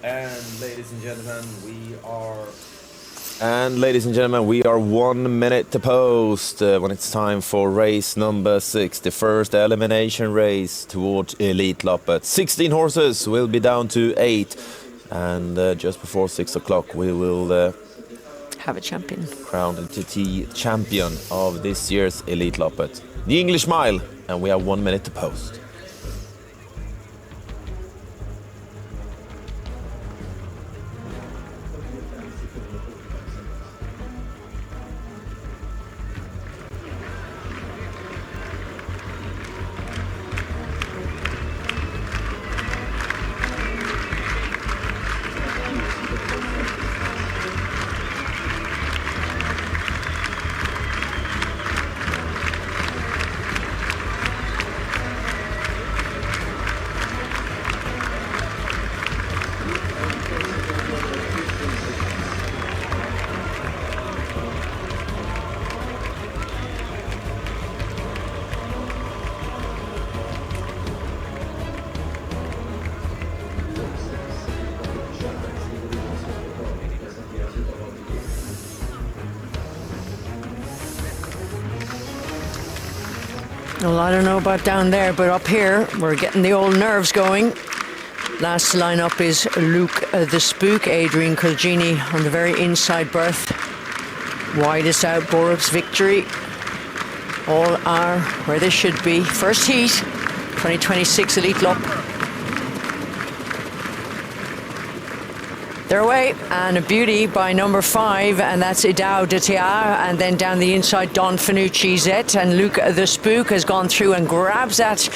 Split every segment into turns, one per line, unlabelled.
And ladies and gentlemen, we are 1 minute to post when it's time for race number 6, the first elimination race towards Elitloppet. 16 horses will be down to 8, and just before 6 o'clock we will
have a champion.
Crown the TT champion of this year's Elitloppet, the English Mile, and we have 1 minute to post.
Well, I don't know about down there, but up here, we're getting the old nerves going. Last lineup is Luke the Spook, Adrian Colgini on the very inside berth. Widest out, Borup's Victory. All are where they should be. First heat, 2026 Elitloppet. They're away, and a beauty by number 5, and that's Idao de Tiar, and then down the inside Don Fanucci Zet, and Luke the Spook has gone through and grabs that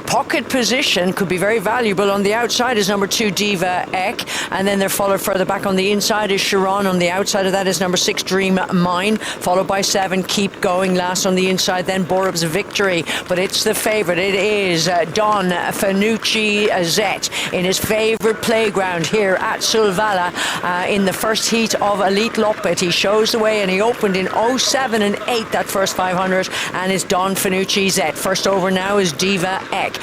pocket position, could be very valuable. On the outside is number 2 Diva Ek, and then they're followed further back on the inside is Sharon. On the outside of that is number 6 Dream Mine, followed by 7 Keep Going. Last on the inside then Borup's Victory, but it's the favourite. It is Don Fanucci Zet in his favourite playground here at Solvalla in the first heat of Elitloppet. He shows the way, and he opened in 07 and 8 that first 500, and it's Don Fanucci Zet. First over now is Diva Ek.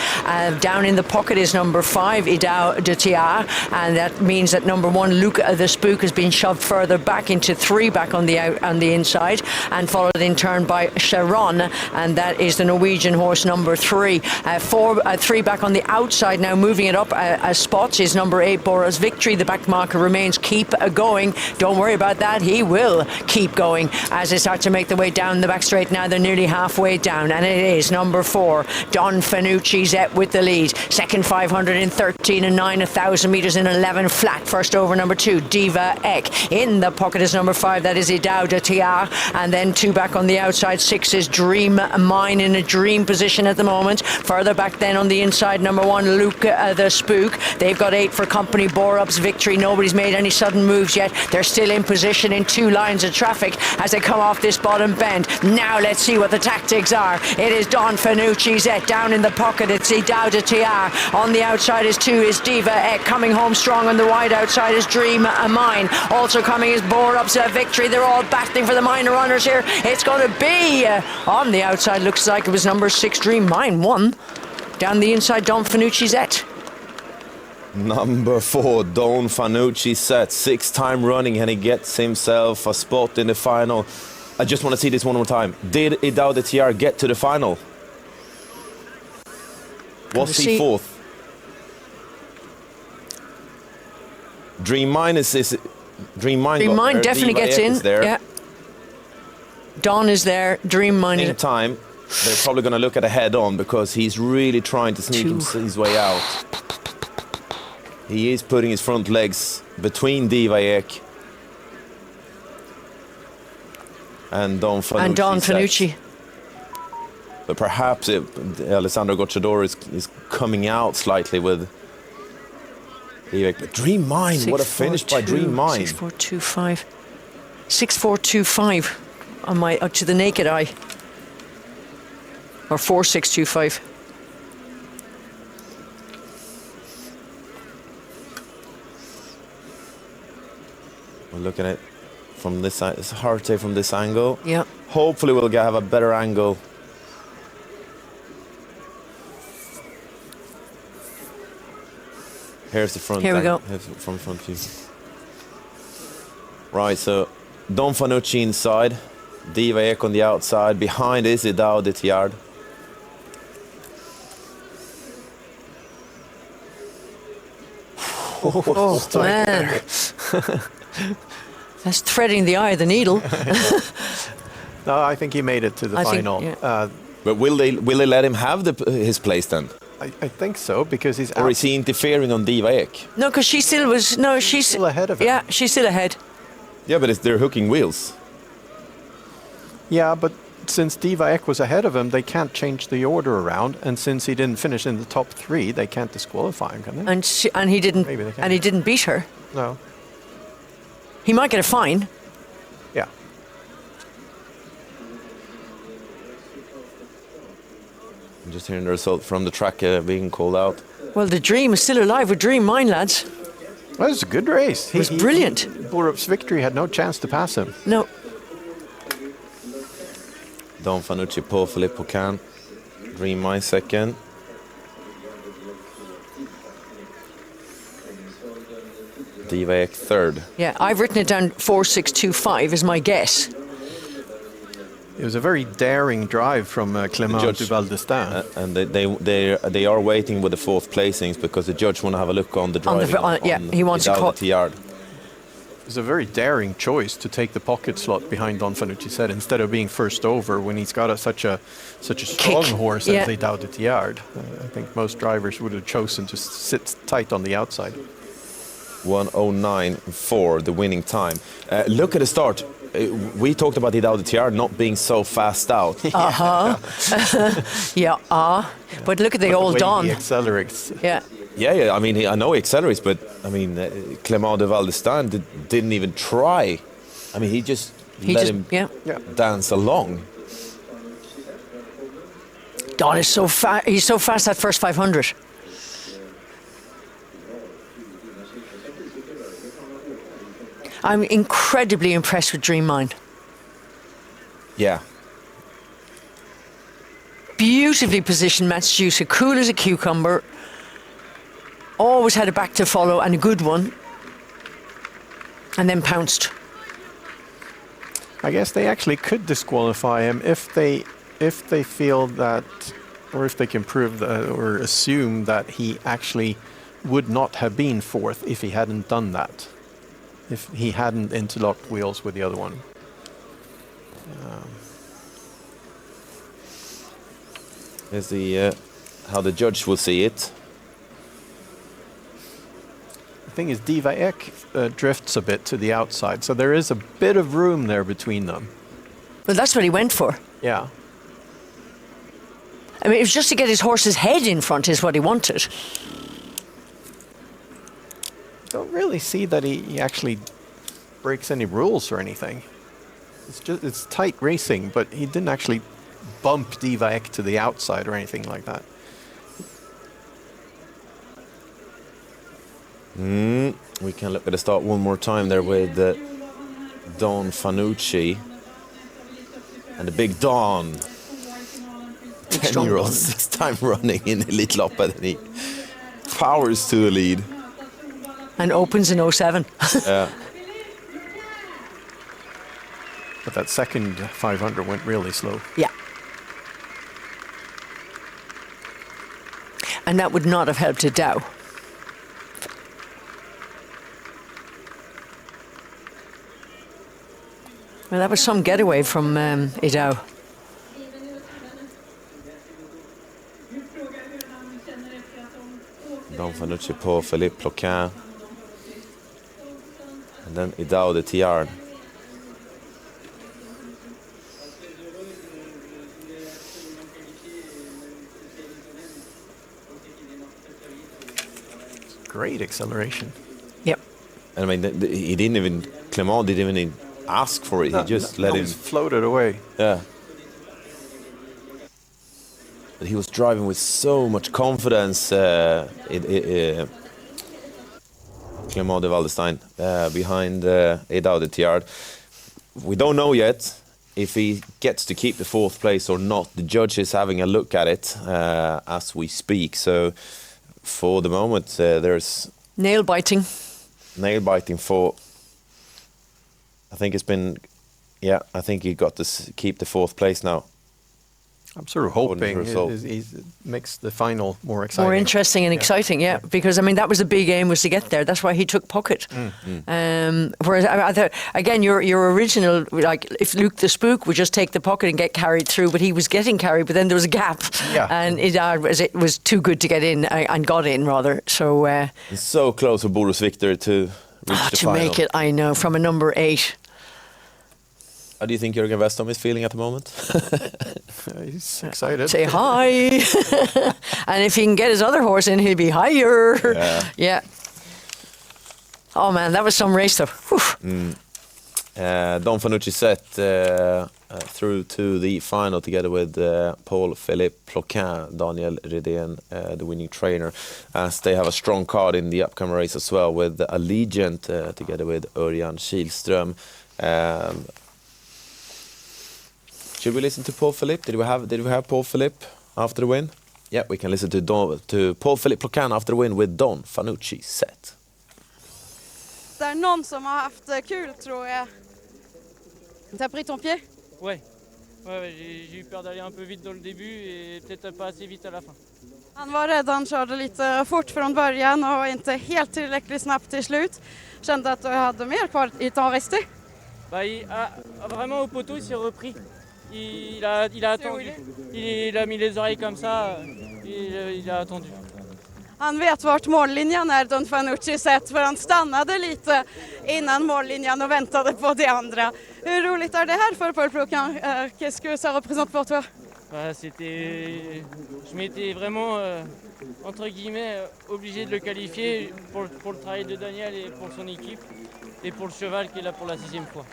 Down in the pocket is number 5 Idao de Tiar, and that means that number 1 Luke the Spook has been shoved further back into 3 back on the inside, and followed in turn by Sharon, and that is the Norwegian horse number 3. 3 back on the outside now, moving it up a spot is number 8 Borup's Victory. The back marker remains Keep Going. Don't worry about that, he will keep going as they start to make their way down the back straight. Now they're nearly halfway down, and it is number 4 Don Fanucci Zet with the lead. Second 500 in 13 and 9, 1,000 metres in 11 flat. First over number 2 Diva Ek. In the pocket is number 5, that is Idao de Tiar, and then 2 back on the outside. 6 is Dream Mine in a dream position at the moment. Further back then on the inside, number 1 Luke the Spook. They've got 8 for company. Borup's Victory. Nobody's made any sudden moves yet. They're still in position in 2 lines of traffic as they come off this bottom bend. Now let's see what the tactics are. It is Don Fanucci Zet down in the pocket. It's Idao de Tiar. On the outside is 2 is Diva Ek. Coming home strong on the wide outside is Dream Mine. Also coming is Borup's Victory. They're all battling for the minor runners here. It's going to be on the outside. Looks like it was number 6 Dream Mine won. Down the inside Don Fanucci Zet.
Number 4, Don Fanucci Zet, 6th time running, and he gets himself a spot in the final. I just want to see this one more time. Did Idao de Tiar get to the final? Was he 4th? Dream Mine
definitely gets in.
There.
Yeah. Don is there. Dream Mine
in time. They're probably going to look at a head-on because he's really trying to sneak his way out. He is putting his front legs between Diva Ek and Don Fanucci. But perhaps Alessandro Gocciadoro is coming out slightly with Diva Ek. But Dream Mine, what a finish by Dream Mine.
6.425. 6.425 on my to the naked eye. Or 4.625.
We're looking at it from this side. It's hard to say from this angle.
Yeah.
Hopefully we'll have a better angle. Here's the front.
Here we go.
Here's the front view. Right, so Don Fanucci inside, Diva Ek on the outside. Behind is Idao de Tiard.
Oh, man. That's threading the eye of the needle.
No, I think he made it to the
I think,
final.
yeah.
But will they let him have his place then?
I think so, because he's
Or is he interfering on Diva Ek?
No, because she still was. No, she's
still ahead of him.
Yeah, she's still ahead.
Yeah, but they're hooking wheels.
Yeah, but since Diva Ek was ahead of him, they can't change the order around. And since he didn't finish in the top 3, they can't disqualify him, can they?
And he didn't.
Maybe they can.
And he didn't beat her.
No.
He might get a fine.
Yeah.
I'm just hearing the result from the track being called out.
Well, the Dream is still alive with Dream Mine, lads.
Well, it was a good race.
It was brilliant.
Borup's victory had no chance to pass him.
No.
Don Fanucci, Paul Philippe Pocan. Dream Mine second. Diva Ek third.
Yeah, I've written it down 4625 is my guess.
It was a very daring drive from Clément
judge-
Duval d'Estaing.
And they are waiting with the fourth placings because the judge want to have a look on the
On the
driving.
yeah, he wants to call.
Tiard.
It was a very daring choice to take the pocket slot behind Don Fanucci said, instead of being first over when he's got such a strong horse
Yeah.
as Idao de Tiard. I think most drivers would have chosen to sit tight on the outside.
1:09.4, the winning time. Look at the start. We talked about Idao de Tiard not being so fast out.
Yeah, but look at the old
Way
Don.
he accelerates.
Yeah.
Yeah, I mean, I know he accelerates, but I mean, Clément de Valdestin didn't even try. I mean, he just let him
yeah.
dance along.
Don is so fast. He's so fast that first 500. I'm incredibly impressed with Dream Mine.
Yeah.
Beautifully positioned Massachusetts, cool as a cucumber. Always had a back to follow and a good one. And then pounced.
I guess they actually could disqualify him if they feel that, or if they can prove that, or assume that he actually would not have been fourth if he hadn't done that. If he hadn't interlocked wheels with the other one.
Here's the how the judge will see it.
The thing is, Diva Ek drifts a bit to the outside, so there is a bit of room there between them.
Well, that's what he went for.
Yeah.
I mean, it was just to get his horse's head in front is what he wanted.
Don't really see that he actually breaks any rules or anything. It's tight racing, but he didn't actually bump Diva Ek to the outside or anything like that.
We can look at the start one more time there with Don Fanucci and the big Don. 10-year-old, 6-time running in Elitloppet, and he powers to the lead.
And opens in 07.
Yeah.
But that second 500 went really slow.
Yeah. And that would not have helped Idao. Well, that was some getaway from Idao.
Don Fanucci, Paul Philippe Ploquin. And then Idao de Tiard.
Great acceleration.
Yep.
And I mean, he didn't even, Clément didn't even ask for it. He just let him.
Just floated away.
Yeah. But he was driving with so much confidence. Clément de Valdestin behind Idao de Tiard. We don't know yet if he gets to keep the fourth place or not. The judge is having a look at it as we speak. So for the moment, there's
Nail biting.
Nail biting for. I think it's been. Yeah, I think he got to keep the 4th place now.
I'm sort of hoping it makes the final more exciting.
More interesting and exciting, yeah. Because, I mean, that was the big aim, was to get there. That's why he took Puckett. Whereas, I thought, again, your original, like, if Luke the Spook would just take the Puckett and get carried through, but he was getting carried, but then there was a gap.
Yeah.
And it was too good to get in, and got in, rather. So
so close for Boris Victor to reach the final.
To make it, I know, from a number 8.
How do you think Jürgen Westholm is feeling at the moment?
He's excited.
Say hi. And if he can get his other horse in, he'll be higher. Yeah. Oh, man, that was some race, though.
Don Fanucci set through to the final together with Paul-Philippe Ploquin, Daniel Redén, the winning trainer, as they have a strong card in the upcoming race as well with Allegiant together with Örjan Kihlström. Should we listen to Paul-Philippe? Did we have Paul-Philippe after the win? Yeah, we can listen to Paul-Philippe Ploquin after the win with Don Fanucci set.
Det är någon som har haft kul, tror jag. T'as pris ton pied?
Ouais, j'ai eu peur d'aller un peu vite dans le début et peut-être pas assez vite à la fin.
Han var rädd, han körde lite fort från början och inte helt tillräckligt snabbt till slut. Kände att du hade mer kvar i ton resté.
Bah, vraiment au poteau, il s'est repris. Il a attendu. Il a mis les oreilles comme ça. Il a attendu.
Han vet vart mållinjen är, Don Fanucci sett, för han stannade lite innan mållinjen och väntade på de andra. Hur roligt är det här för Paul Ploquin? Qu'est-ce que ça représente pour toi?
Bah, je m'étais vraiment, entre guillemets, obligé de le qualifier pour le travail de Daniel et pour son équipe et pour le cheval qui est là pour la 6e fois.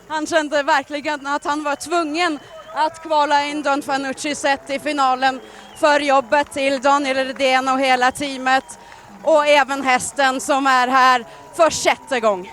Han kände verkligen att han var tvungen att kvala in Don Fanucci sett i finalen för jobbet till Daniel Redén och hela teamet och även hästen som är här för 6:e gång.